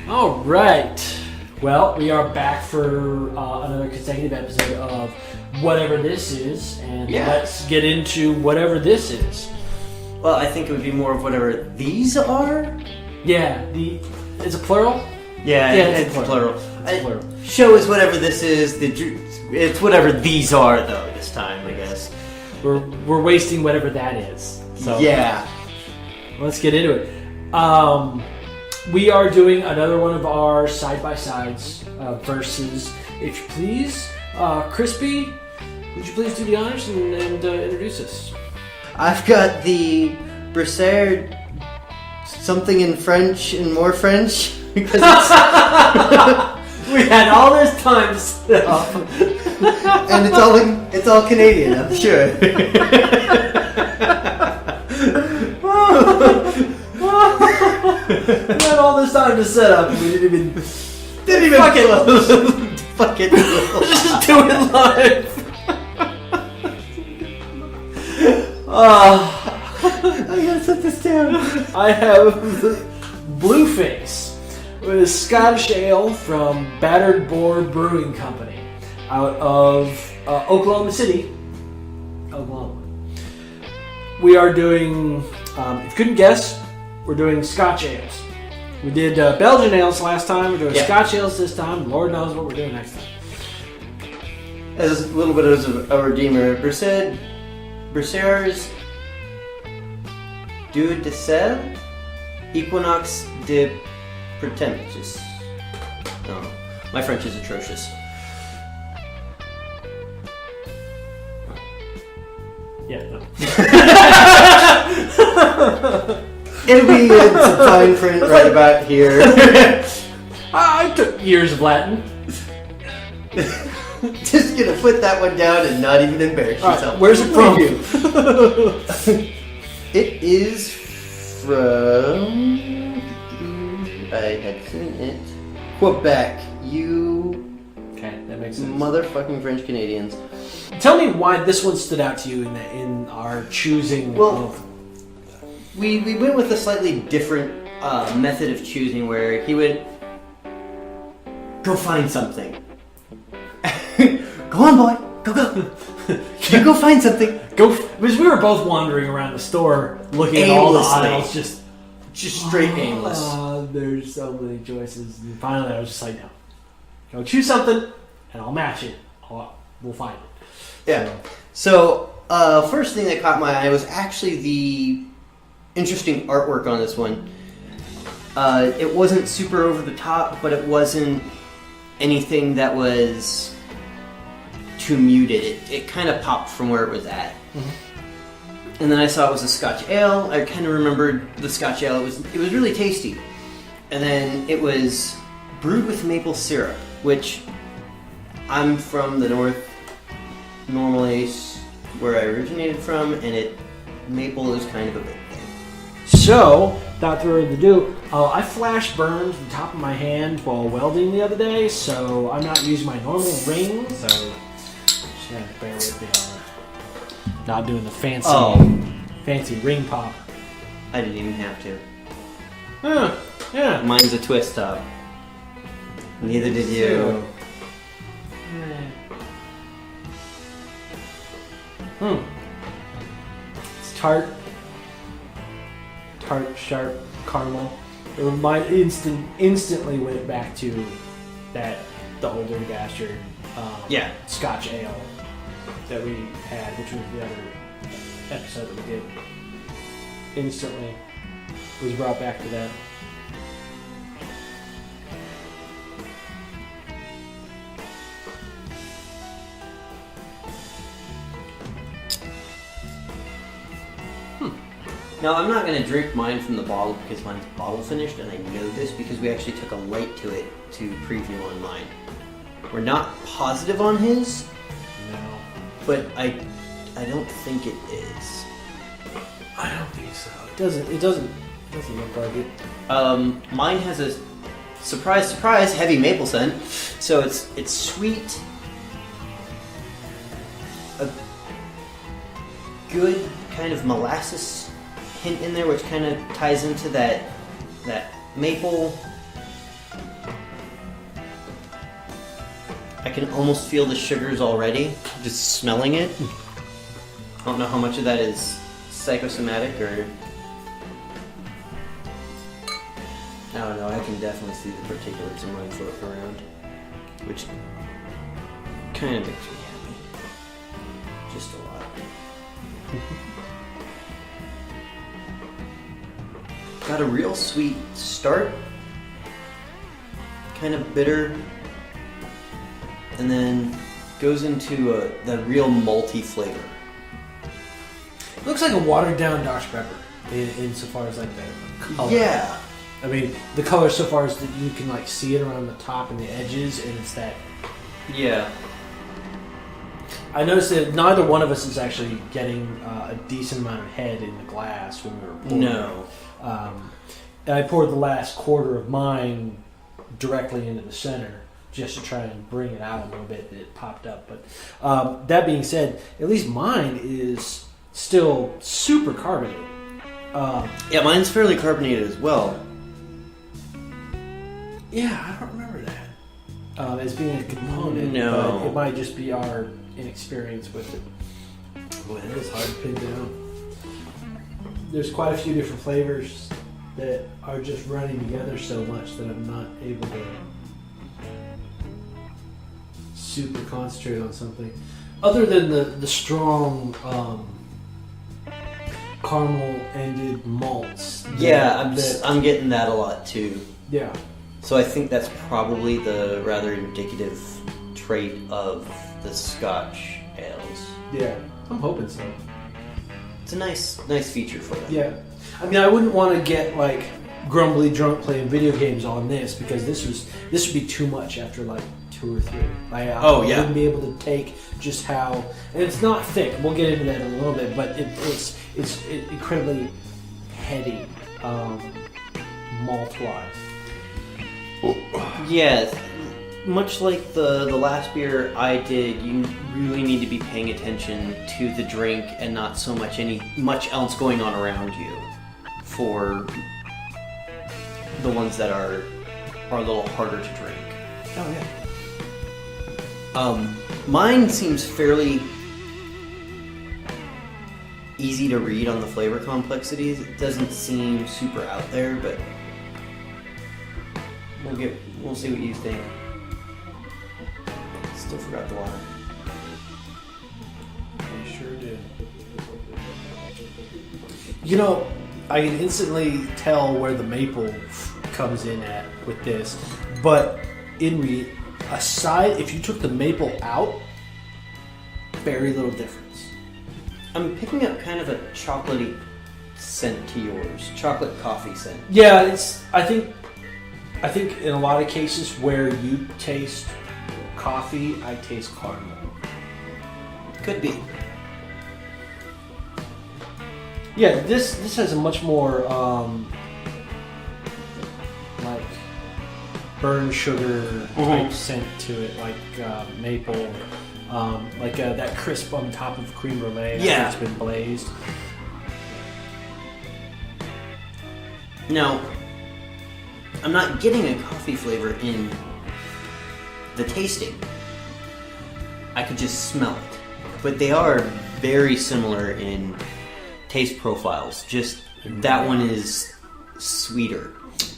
All right. Well, we are back for another consecutive episode of Whatever This Is, and let's get into whatever this is. Well, I think it would be more of whatever these are. Yeah, it's a plural? Yeah, it's plural. It's plural. Show is whatever this is. It's whatever these are, though, this time, I guess. We're wasting whatever that is. So yeah. Let's get into it. We are doing another one of our side-by-sides versus, if you please. Crispy, would you please do the honors and introduce us? I've got the Brissaire something in French and more French because it's we had all this time to set up. and it's all Canadian, I'm sure. We had all this time to set up and we didn't even fuck it. Fuck it. Just do it live. I gotta set this down. I have Blueface with a Scottish ale from Battered Boar Brewing Company out of Oklahoma City, Oklahoma. We are doing, if you couldn't guess, we're doing Scotch ales. We did Belgian ales last time. We're doing Scotch ales this time. Lord knows what we're doing next time. As a little bit of a redeemer, Brissaire's Deux de Sel, Equinox de Pretentious. No, my French is atrocious. Yeah, no. It'll be in some fine print right about here. I took years of Latin. Just gonna put that one down and not even embarrass yourself. Right, where's it from? It is from... I had seen it. Quebec. Okay, that makes sense. Motherfucking French Canadians. Tell me why this one stood out to you in our choosing. Well, we went with a slightly different method of choosing where he would go find something. Go on, boy. Go. You go find something. Because we were both wandering around the store looking at all the aisles, just straight aimless. There's so many choices. And finally, I was just like, no. Go choose something, and I'll match it. We'll find it. Yeah. So, first thing that caught my eye was actually the interesting artwork on this one. It wasn't super over the top, but it wasn't anything that was too muted. It kind of popped from where it was at. Mm-hmm. And then I saw it was a Scotch ale. I kind of remembered the Scotch ale. It was really tasty. And then it was brewed with maple syrup, which I'm from the north, normally where I originated from, and maple is kind of a big thing. So, without further ado, I flash burned the top of my hand while welding the other day, so I'm not using my normal ring, so just have to bear with me on not doing the fancy ring pop. I didn't even have to. Yeah. Mine's a twist top. Neither did you. It's tart, sharp, caramel. It instantly went back to the Old Dirty Bastard Scotch ale that we had, which was the other episode that we did. Instantly was brought back to that. Now, I'm not going to drink mine from the bottle because mine's bottle finished, and I know this because we actually took a light to it to preview on mine. We're not positive on his. No. But I don't think it is. I don't think so. It doesn't look like it. Mine has a surprise, heavy maple scent. So it's sweet. A good kind of molasses hint in there, which kind of ties into that maple. I can almost feel the sugars already, just smelling it. I don't know how much of that is psychosomatic or... I don't know, I can definitely see the particulates in mine floating around, which kind of makes me happy. Just a lot. Got a real sweet start, kind of bitter, and then goes into the real malty flavor. It looks like a watered down Dr. Pepper insofar as like the color. Yeah. I mean, the color so far is that you can like see it around the top and the edges, and it's that. Yeah. I noticed that neither one of us is actually getting a decent amount of head in the glass when we were pouring. No. And I poured the last quarter of mine directly into the center just to try and bring it out a little bit. It popped up. But that being said, at least mine is still super carbonated. Yeah, mine's fairly carbonated as well. Yeah, I don't remember that as being a component. No. But it might just be our inexperience with it. Boy, that is hard to pin down. There's quite a few different flavors that are just running together so much that I'm not able to super concentrate on something. Other than the strong caramel-ended malts. Yeah, I'm getting that a lot too. Yeah. So I think that's probably the rather indicative trait of the Scotch ales. Yeah, I'm hoping so. It's a nice feature for them. Yeah. I mean, I wouldn't want to get like grumbly drunk playing video games on this because this would be too much after like 2 or 3. I wouldn't be able to take just how, and it's not thick. We'll get into that in a little bit, but it's incredibly heady, malt-wise. Yeah, much like the last beer I did, you really need to be paying attention to the drink and not so much else going on around you for the ones that are a little harder to drink. Oh yeah. Mine seems fairly easy to read on the flavor complexities. It doesn't seem super out there, but we'll see what you think. Still forgot the water. I sure did. You know, I can instantly tell where the maple comes in at with this, but aside, if you took the maple out, very little difference. I'm picking up kind of a chocolatey scent to yours, chocolate coffee scent. Yeah, I think in a lot of cases where you taste coffee, I taste caramel. Could be. Yeah, this has a much more like burnt sugar type scent to it, like maple, like that crisp on top of creme brulee. Yeah, it's been blazed. Now, I'm not getting a coffee flavor in the tasting. I could just smell it. But they are very similar in taste profiles. Just that one is sweeter.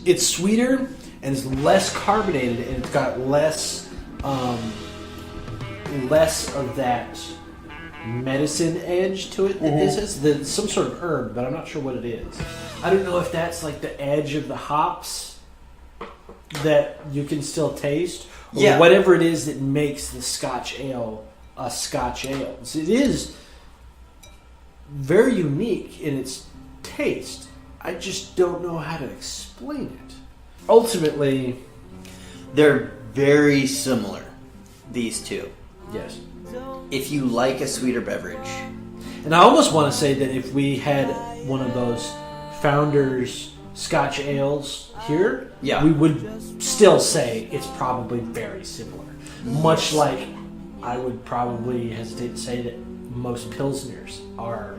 It's sweeter and it's less carbonated, and it's got less of that medicine edge to it. This is some sort of herb, but I'm not sure what it is. I don't know if that's like the edge of the hops that you can still taste, or whatever it is that makes the Scotch ale a Scotch ale. So it is very unique in its taste. I just don't know how to explain it. Ultimately, they're very similar, these two. Yes. If you like a sweeter beverage. And I almost want to say that if we had one of those Founders Scotch ales here, we would still say it's probably very similar. Much like I would probably hesitate to say that most Pilsners are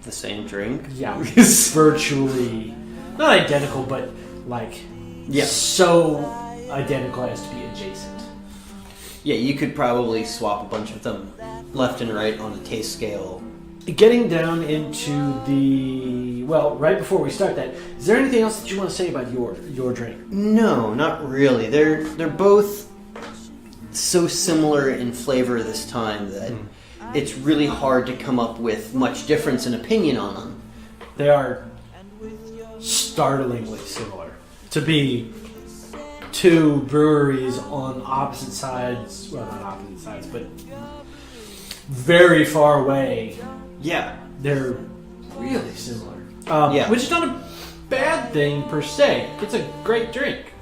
the same drink. Yeah, virtually not identical, but like so identical as to be adjacent. Yeah, you could probably swap a bunch of them left and right on the taste scale. Getting down into the right before we start that, is there anything else that you want to say about your drink? No, not really. They're both so similar in flavor this time that it's really hard to come up with much difference in opinion on them. They are startlingly similar. To be two breweries on opposite sides, well, not opposite sides, but very far away. Yeah. They're really similar. Which is not a bad thing per se. It's a great drink.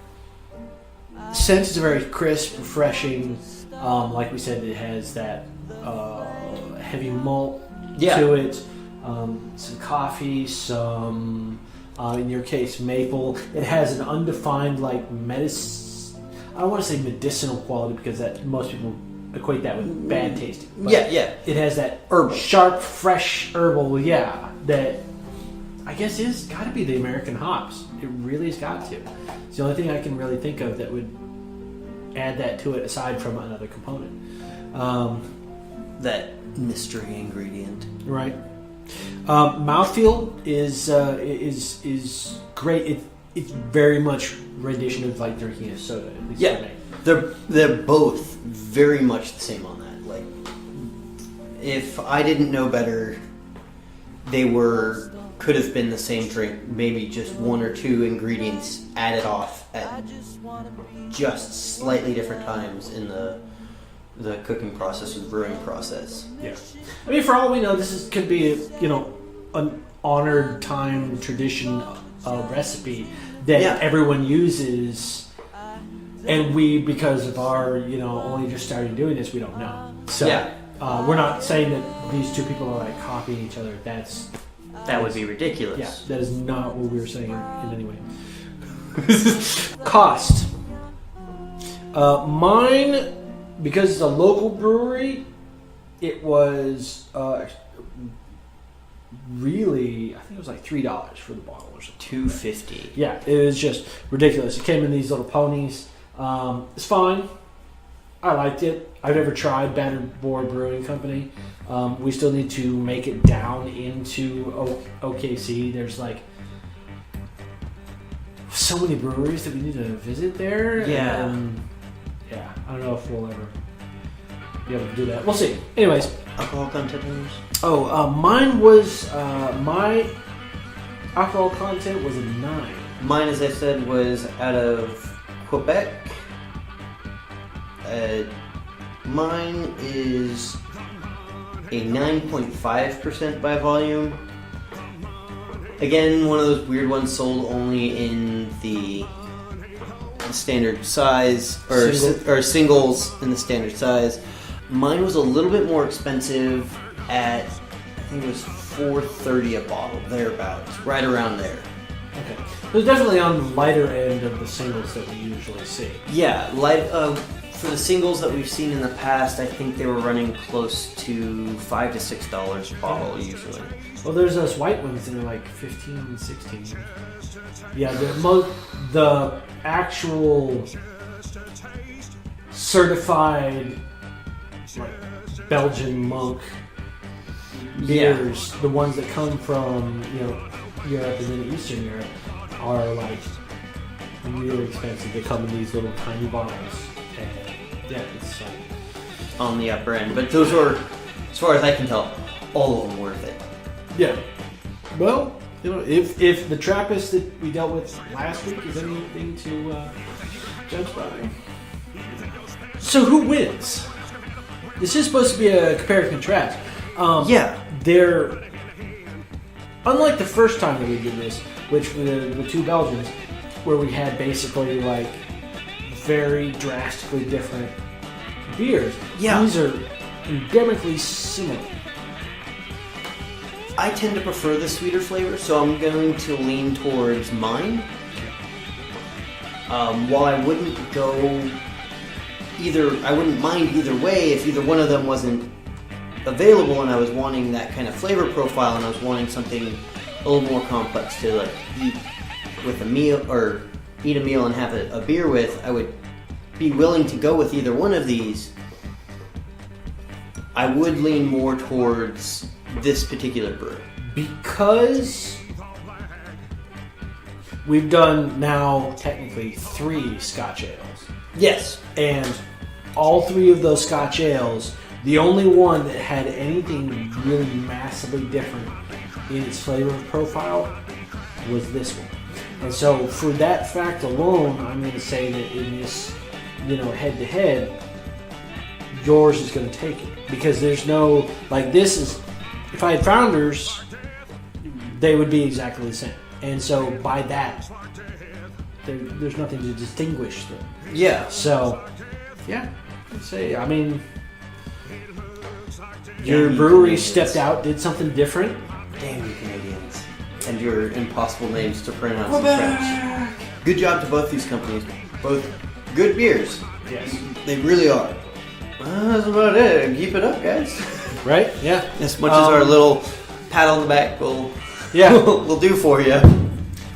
Scent is very crisp, refreshing. Like we said, it has that heavy malt to it. Some coffee, some, in your case, maple. It has an undefined, like, I don't want to say medicinal quality because that most people equate that with bad tasting. But it has that herbal, sharp, fresh herbal, that I guess is got to be the American hops. It really has got to. It's the only thing I can really think of that would add that to it aside from another component. That mystery ingredient. Right. Mouthfeel is great. It's very much rendition of like drinking a soda, at least for me. They're both very much the same on that. Like, if I didn't know better, they could have been the same drink, maybe just one or two ingredients added off at just slightly different times in the cooking process or the brewing process. Yeah, I mean, for all we know, could be an honored time tradition recipe that everyone uses, and we, because of our only just started doing this, we don't know. So we're not saying that these two people are like copying each other. That would be ridiculous. Yeah, that is not what we were saying in any way. Cost. Mine, because it's a local brewery, it was really, I think it was like $3 for the bottle or something. $2.50. Yeah, it was just ridiculous. It came in these little ponies. It's fine. I liked it. I've never tried Battered Boar Brewing Company. We still need to make it down into OKC. There's like so many breweries that we need to visit there. Yeah. I don't know if we'll ever be able to do that. We'll see. Anyways. Alcohol content? Mine was, my alcohol content was a 9. Mine, as I said, was out of Quebec. Mine is a 9.5% by volume. Again, one of those weird ones sold only in the standard size, or singles in the standard size. Mine was a little bit more expensive at, I think it was $4.30 a bottle, thereabouts, right around there. Okay. It was definitely on the lighter end of the singles that we usually see. Yeah, for the singles that we've seen in the past, I think they were running close to $5 to $6 a bottle usually. Well, there's those white ones that are like 15 and 16. Yeah, the actual certified like Belgian monk beers, the ones that come from Europe and then Eastern Europe, are like really expensive. They come in these little tiny bottles, and it's on the upper end. But those were, as far as I can tell, all of them worth it. Yeah. Well, if the Trappist that we dealt with last week is anything to judge by. So who wins? This is supposed to be a compare and contrast. They're unlike the first time that we did this, which were the two Belgians, where we had basically like very drastically different beers. Yeah. These are endemically similar. I tend to prefer the sweeter flavor, so I'm going to lean towards mine. While I wouldn't mind either way if either one of them wasn't available and I was wanting that kind of flavor profile and I was wanting something a little more complex to like eat with a meal or eat a meal and have a beer with. I would be willing to go with either one of these, I would lean more towards this particular brew. Because we've done now technically 3 Scotch ales. Yes. And all 3 of those Scotch ales, the only one that had anything really massively different in its flavor profile was this one. And so for that fact alone, I'm going to say that in this, head to head, yours is going to take it. Because there's no, this is, if I had Founders, they would be exactly the same. And so by that, there's nothing to distinguish them. Yeah. So, yeah, I'd say, your brewery stepped out, did something different. Damn you Canadians. And your impossible names to pronounce in French. Good job to both these companies. Both good beers. Yes. They really are. That's about it. Keep it up, guys. Right? Yeah. As much as our little pat on the back will do for you.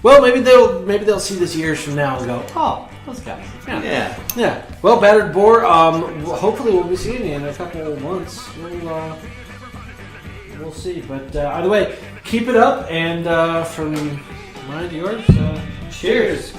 Well, maybe they'll see this years from now and go, oh, those guys. Yeah. Well, Battered Boar. Hopefully we'll be seeing you in a couple of months. We'll see. But either way, keep it up. And from mine to yours, cheers.